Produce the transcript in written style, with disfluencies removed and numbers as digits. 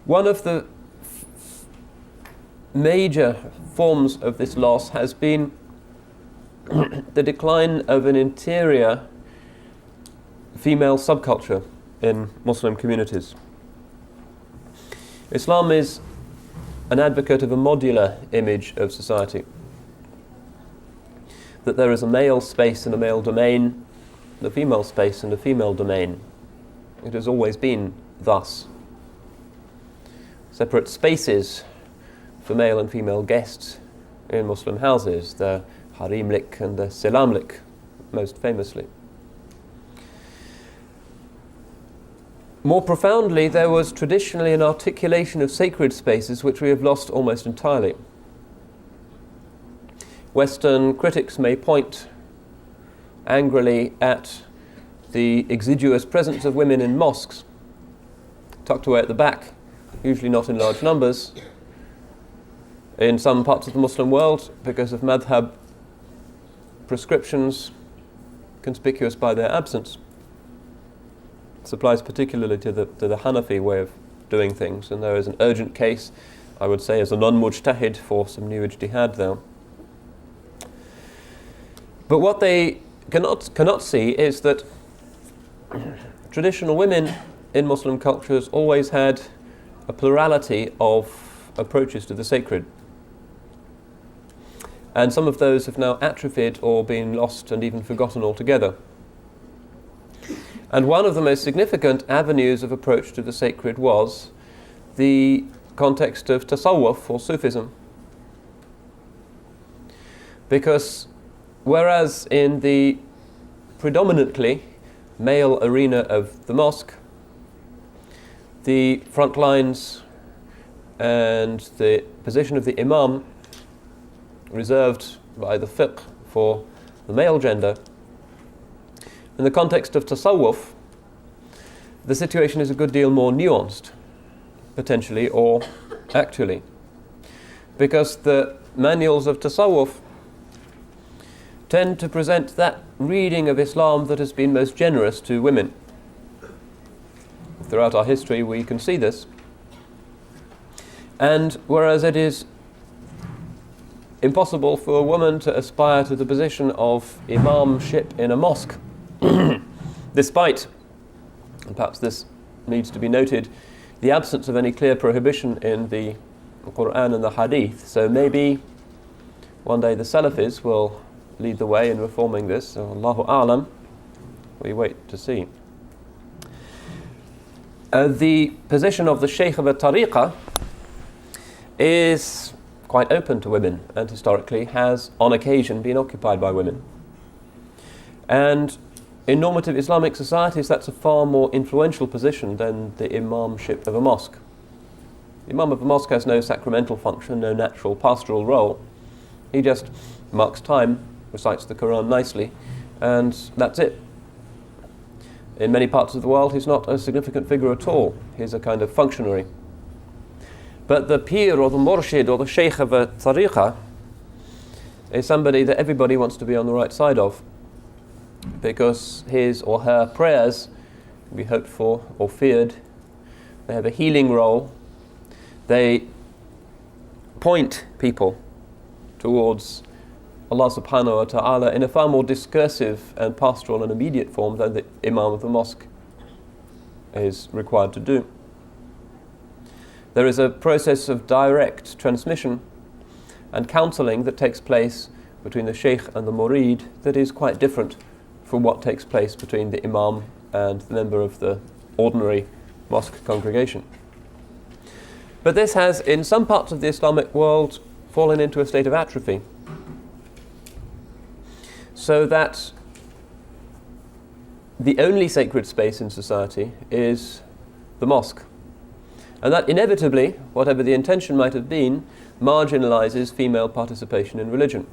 One of the major forms of this loss has been the decline of an interior female subculture in Muslim communities. Islam is an advocate of a modular image of society, that there is a male space and a male domain, and a female space and a female domain. It has always been thus. Separate spaces for male and female guests in Muslim houses, the harimlik and the selamlik, most famously. More profoundly, there was traditionally an articulation of sacred spaces which we have lost almost entirely. Western critics may point angrily at the exiguous presence of women in mosques, tucked away at the back, usually not in large numbers, in some parts of the Muslim world because of madhab prescriptions conspicuous by their absence. This applies particularly to the Hanafi way of doing things, and there is an urgent case, I would say, as a non-mujtahid for some new ijtihad there. But what they cannot see is that traditional women in Muslim cultures always had a plurality of approaches to the sacred. And some of those have now atrophied or been lost and even forgotten altogether. And one of the most significant avenues of approach to the sacred was the context of tasawwuf or Sufism. Because whereas in the predominantly male arena of the mosque, the front lines and the position of the imam reserved by the fiqh for the male gender, in the context of tasawwuf, the situation is a good deal more nuanced, potentially or actually, because the manuals of tasawwuf tend to present that reading of Islam that has been most generous to women. Throughout our history we can see this. And whereas it is impossible for a woman to aspire to the position of imamship in a mosque, despite, and perhaps this needs to be noted, the absence of any clear prohibition in the Quran and the Hadith. So maybe one day the Salafis will lead the way in reforming this. So Allahu A'lam, we wait to see. The position of the Sheikh of a Tariqah is quite open to women, and historically has on occasion been occupied by women. And in normative Islamic societies, that's a far more influential position than the imamship of a mosque. The imam of a mosque has no sacramental function, no natural pastoral role. He just marks time, recites the Quran nicely, and that's it. In many parts of the world, he's not a significant figure at all. He's a kind of functionary. But the pir or the murshid or the sheikh of a tariqah is somebody that everybody wants to be on the right side of, because his or her prayers can be hoped for or feared. They have a healing role. They point people towards Allah subhanahu wa ta'ala in a far more discursive and pastoral and immediate form than the imam of the mosque is required to do. There is a process of direct transmission and counselling that takes place between the sheikh and the murid that is quite different from what takes place between the imam and the member of the ordinary mosque congregation. But this has, in some parts of the Islamic world, fallen into a state of atrophy, so that the only sacred space in society is the mosque. And that inevitably, whatever the intention might have been, marginalizes female participation in religion.